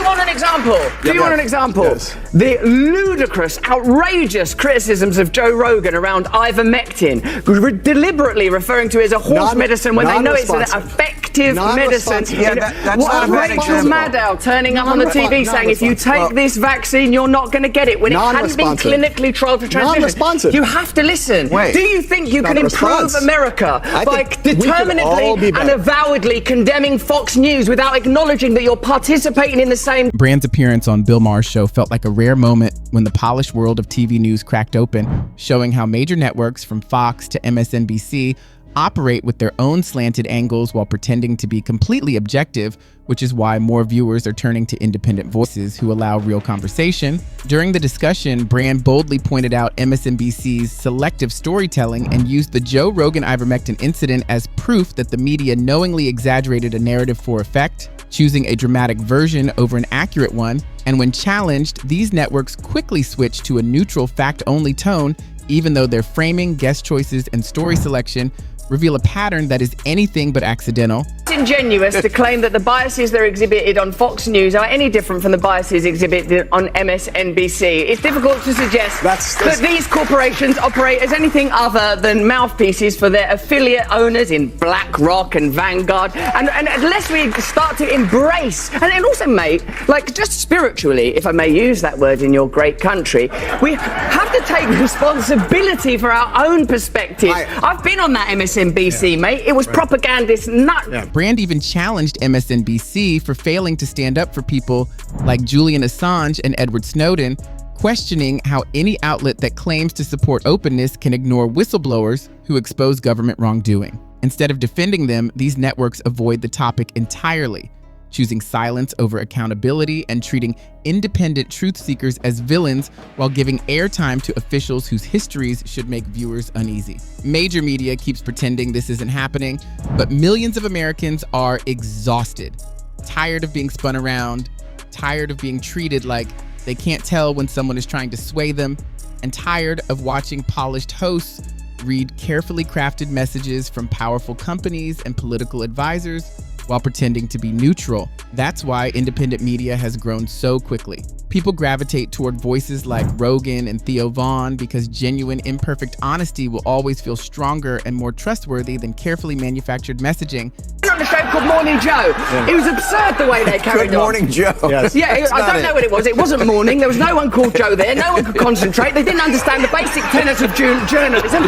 want an example? Do you want an example? Yes. The ludicrous, outrageous criticisms of Joe Rogan around ivermectin, deliberately referring to it as a horse medicine when they know it's an effective medicine. Yeah, that's not a bad Rachel example. Maddow turning up on the TV saying if you take this vaccine, you're not going to get it when it hadn't been clinically trialed for transmission. Non-responsive. You have to listen. Wait. Do you think you Not can a improve response. America by determinedly and avowedly condemning Fox News without acknowledging that you're participating in the same? Brand's appearance on Bill Maher's show felt like a rare moment when the polished world of TV news cracked open, showing how major networks from Fox to MSNBC operate with their own slanted angles while pretending to be completely objective, which is why more viewers are turning to independent voices who allow real conversation. During the discussion, Brand boldly pointed out MSNBC's selective storytelling and used the Joe Rogan ivermectin incident as proof that the media knowingly exaggerated a narrative for effect, choosing a dramatic version over an accurate one. And when challenged, these networks quickly switched to a neutral fact-only tone, even though their framing, guest choices, and story selection reveal a pattern that is anything but accidental. It's ingenuous to claim that the biases that are exhibited on Fox News are any different from the biases exhibited on MSNBC. It's difficult to suggest that these corporations operate as anything other than mouthpieces for their affiliate owners in BlackRock and Vanguard. And unless we start to embrace, and also, mate, like just spiritually, if I may use that word in your great country, we have to take responsibility for our own perspective. I've been on that MSNBC, mate. It was propagandist nut. Brand even challenged MSNBC for failing to stand up for people like Julian Assange and Edward Snowden, questioning how any outlet that claims to support openness can ignore whistleblowers who expose government wrongdoing. Instead of defending them, these networks avoid the topic entirely, choosing silence over accountability and treating independent truth seekers as villains while giving airtime to officials whose histories should make viewers uneasy. Major media keeps pretending this isn't happening, but millions of Americans are exhausted, tired of being spun around, tired of being treated like they can't tell when someone is trying to sway them, and tired of watching polished hosts read carefully crafted messages from powerful companies and political advisors while pretending to be neutral. That's why independent media has grown so quickly. People gravitate toward voices like Rogan and Theo Vaughn because genuine, imperfect honesty will always feel stronger and more trustworthy than carefully manufactured messaging. On a show called Morning Joe. It was absurd the way they carried on. Good Morning Joe. Yes. Yeah, I don't know what it was. It wasn't morning. There was no one called Joe there. No one could concentrate. They didn't understand the basic tenets of journalism.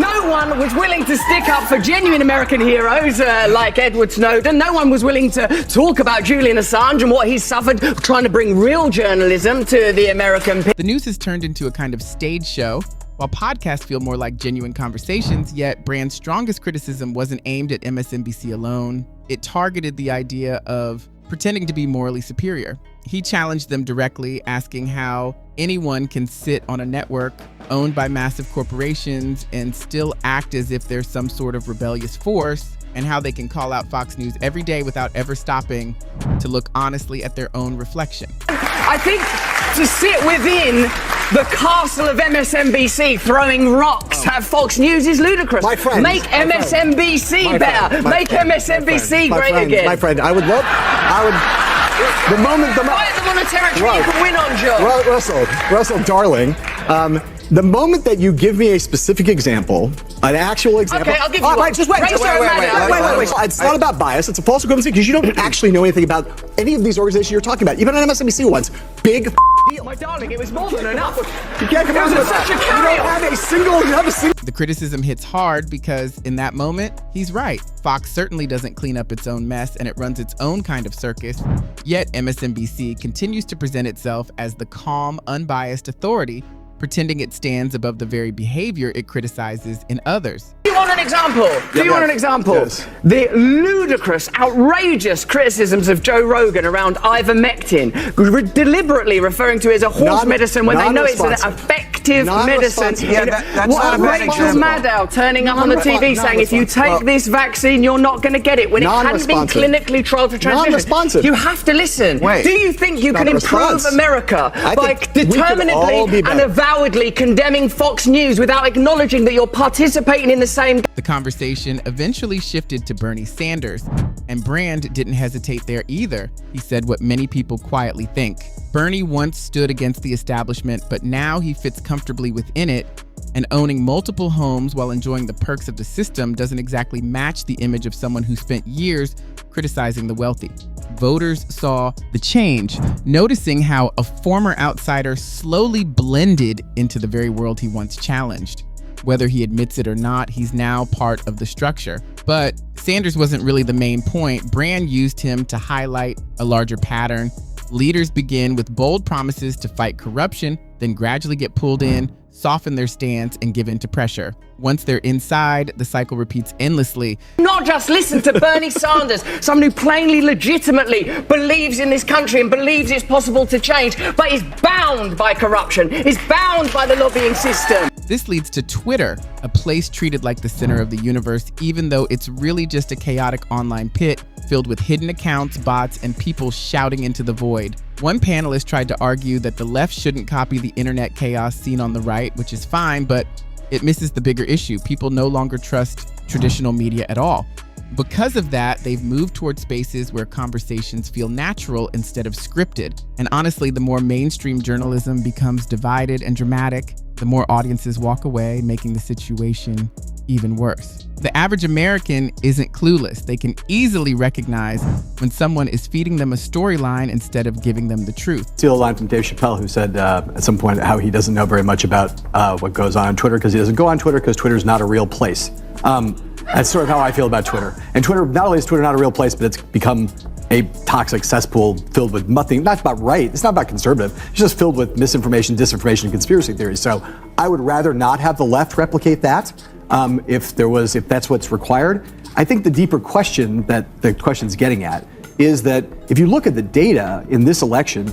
No one was willing to stick up for genuine American heroes like Edward Snowden. No one was willing to talk about Julian Assange and what he's suffered trying to bring real journalism to the American people. The news has turned into a kind of stage show, while podcasts feel more like genuine conversations, yet Brand's strongest criticism wasn't aimed at MSNBC alone. It targeted the idea of pretending to be morally superior. He challenged them directly, asking how anyone can sit on a network owned by massive corporations and still act as if there's some sort of rebellious force, and how they can call out Fox News every day without ever stopping to look honestly at their own reflection. I think to sit within the castle of MSNBC throwing rocks at Fox News is ludicrous. My friend. Make MSNBC better. Make MSNBC great again. My friend, the moment... Fight them on a territory you can win on, Joe. Russell, darling, the moment that you give me a specific example, an actual example... Okay, I'll give you one. Just wait. Wait. It's not about bias. It's a false equivalency because you don't actually know anything about any of these organizations you're talking about. Even on MSNBC once, big deal. My darling, it was more than enough. You can't come out with such a You carry-on. don't have a single... The criticism hits hard because in that moment, he's right. Fox certainly doesn't clean up its own mess and it runs its own kind of circus. Yet MSNBC continues to present itself as the calm, unbiased authority, pretending it stands above the very behavior it criticizes in others. Do you want an example? Do you want an example? Yes. The ludicrous, outrageous criticisms of Joe Rogan around ivermectin, deliberately referring to it as a horse medicine when they know it's an effective medicine. Yeah, that's not a bad Rachel example. Maddow turning up on the TV saying if you take this vaccine, you're not going to get it when it hadn't been clinically trialed for transmission. Non-responsive. You have to listen. Wait. Do you think you can Not a improve response. America by think we could all determinedly be and better. avowedly condemning Fox News without acknowledging that you're participating in the same same. The conversation eventually shifted to Bernie Sanders, and Brand didn't hesitate there either. He said what many people quietly think. Bernie once stood against the establishment, but now he fits comfortably within it, and owning multiple homes while enjoying the perks of the system doesn't exactly match the image of someone who spent years criticizing the wealthy. Voters saw the change, noticing how a former outsider slowly blended into the very world he once challenged. Whether he admits it or not, he's now part of the structure. But Sanders wasn't really the main point. Brand used him to highlight a larger pattern. Leaders begin with bold promises to fight corruption, then gradually get pulled in, soften their stance, and give in to pressure. Once they're inside, the cycle repeats endlessly. Not just listen to Bernie Sanders, someone who plainly, legitimately believes in this country and believes it's possible to change, but is bound by corruption, is bound by the lobbying system. This leads to Twitter, a place treated like the center of the universe, even though it's really just a chaotic online pit filled with hidden accounts, bots, and people shouting into the void. One panelist tried to argue that the left shouldn't copy the internet chaos seen on the right, which is fine, but it misses the bigger issue. People no longer trust traditional media at all. Because of that, they've moved toward spaces where conversations feel natural instead of scripted. And honestly, the more mainstream journalism becomes divided and dramatic, the more audiences walk away, making the situation even worse. The average American isn't clueless. They can easily recognize when someone is feeding them a storyline instead of giving them the truth. Steal a line from Dave Chappelle, who said at some point how he doesn't know very much about what goes on Twitter because he doesn't go on Twitter because Twitter is not a real place. That's sort of how I feel about Twitter. And Twitter, not only is Twitter not a real place, but it's become a toxic cesspool filled with nothing, not about right, it's not about conservative, it's just filled with misinformation, disinformation, and conspiracy theories. So I would rather not have the left replicate that if that's what's required. I think the deeper question that the question's getting at is that if you look at the data in this election,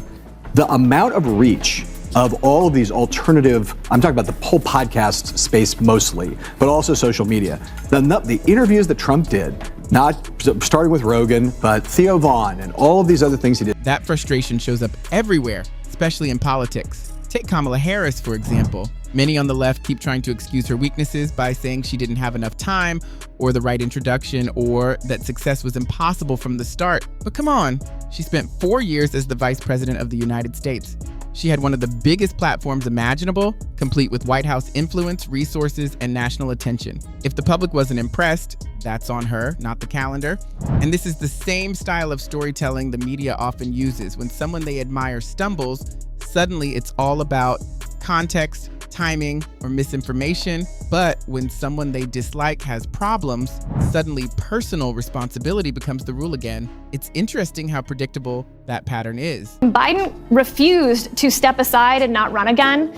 the amount of reach of all of these alternative, I'm talking about the whole podcast space mostly, but also social media. The interviews that Trump did, not starting with Rogan, but Theo Vaughn and all of these other things he did. That frustration shows up everywhere, especially in politics. Take Kamala Harris, for example. Many on the left keep trying to excuse her weaknesses by saying she didn't have enough time or the right introduction or that success was impossible from the start. But come on, she spent 4 years as the vice president of the United States. She had one of the biggest platforms imaginable, complete with White House influence, resources, and national attention. If the public wasn't impressed, that's on her, not the calendar. And this is the same style of storytelling the media often uses. When someone they admire stumbles, suddenly it's all about context, timing, or misinformation. But when someone they dislike has problems, suddenly personal responsibility becomes the rule again. It's interesting how predictable that pattern is. Biden refused to step aside and not run again.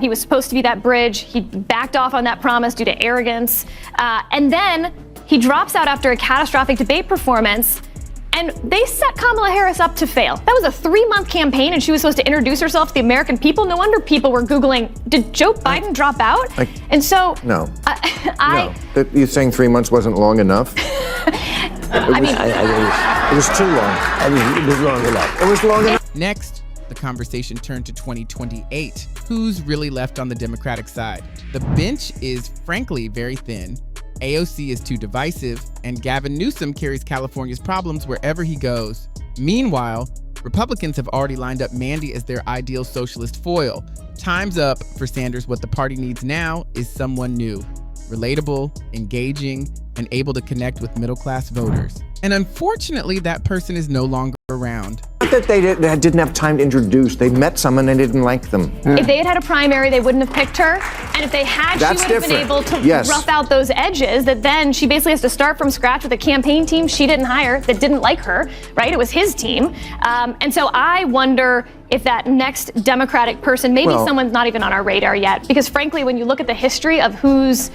He was supposed to be that bridge. He backed off on that promise due to arrogance. And then he drops out after a catastrophic debate performance. And they set Kamala Harris up to fail. That was a 3-month campaign, and she was supposed to introduce herself to the American people. No wonder people were Googling, did Joe Biden drop out? And so, no. You're saying 3 months wasn't long enough? It was too long. It was long enough. It was long enough. Next, the conversation turned to 2028. Who's really left on the Democratic side? The bench is frankly very thin. AOC is too divisive, and Gavin Newsom carries California's problems wherever he goes. Meanwhile, Republicans have already lined up Mandy as their ideal socialist foil. Time's up for Sanders. What the party needs now is someone new, relatable, engaging, and able to connect with middle-class voters. And unfortunately, that person is no longer around. Not that they didn't have time to introduce. They met someone and they didn't like them. If they had had a primary, they wouldn't have picked her. And if they had, she would have been able to rough out those edges that then she basically has to start from scratch with a campaign team she didn't hire that didn't like her, right? It was his team. And so I wonder if that next Democratic person, maybe someone's not even on our radar yet. Because frankly, when you look at the history of who's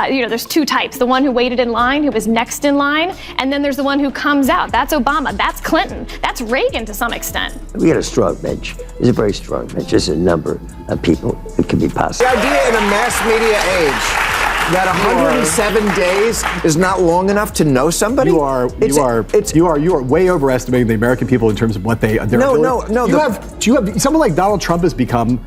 there's two types. The one who waited in line, who was next in line, and then there's the one who comes out. That's Obama. That's Clinton. That's Reagan to some extent. We had a strong bench. It's a very strong bench. There's a number of people that could be possible. The idea in a mass media age that 107 days is not long enough to know somebody? You are way overestimating the American people in terms of what their ability. No. You have someone like Donald Trump has become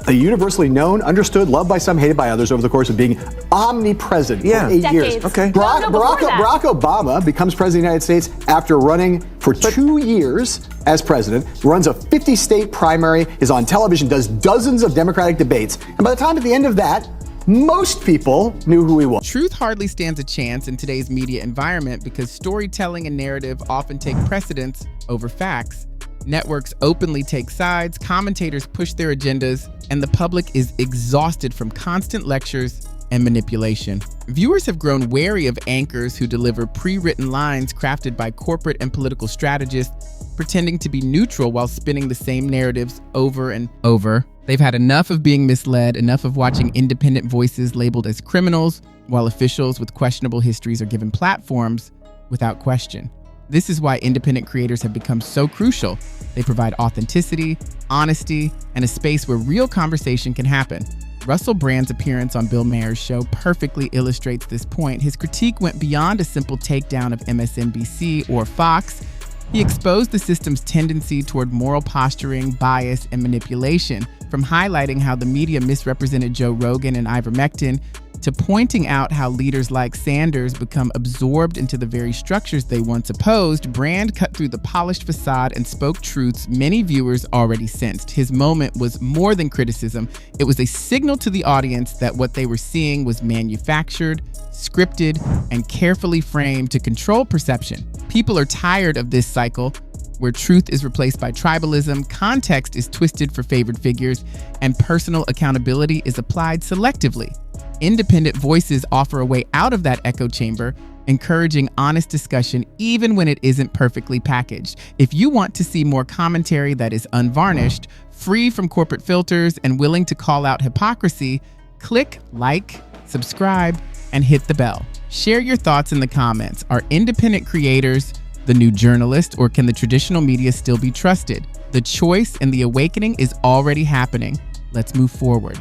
a universally known, understood, loved by some, hated by others over the course of being omnipresent for 8 years. Decades. Okay. Barack Obama becomes president of the United States after running for 2 years as president, runs a 50-state primary, is on television, does dozens of Democratic debates, and by the time at the end of that, most people knew who he was. Truth hardly stands a chance in today's media environment because storytelling and narrative often take precedence over facts. Networks openly take sides, commentators push their agendas, and the public is exhausted from constant lectures and manipulation. Viewers have grown wary of anchors who deliver pre-written lines crafted by corporate and political strategists, pretending to be neutral while spinning the same narratives over and over. They've had enough of being misled, enough of watching independent voices labeled as criminals, while officials with questionable histories are given platforms without question. This is why independent creators have become so crucial. They provide authenticity, honesty, and a space where real conversation can happen. Russell Brand's appearance on Bill Maher's show perfectly illustrates this point. His critique went beyond a simple takedown of MSNBC or Fox. He exposed the system's tendency toward moral posturing, bias, and manipulation, from highlighting how the media misrepresented Joe Rogan and ivermectin to pointing out how leaders like Sanders become absorbed into the very structures they once opposed. Brand cut through the polished facade and spoke truths many viewers already sensed. His moment was more than criticism. It was a signal to the audience that what they were seeing was manufactured, scripted, and carefully framed to control perception. People are tired of this cycle where truth is replaced by tribalism, context is twisted for favored figures, and personal accountability is applied selectively. Independent voices offer a way out of that echo chamber, encouraging honest discussion even when it isn't perfectly packaged. If you want to see more commentary that is unvarnished, free from corporate filters, and willing to call out hypocrisy, click like, subscribe, and hit the bell. Share your thoughts in the comments. Are independent creators the new journalist, or can the traditional media still be trusted? The choice and the awakening is already happening. Let's move forward.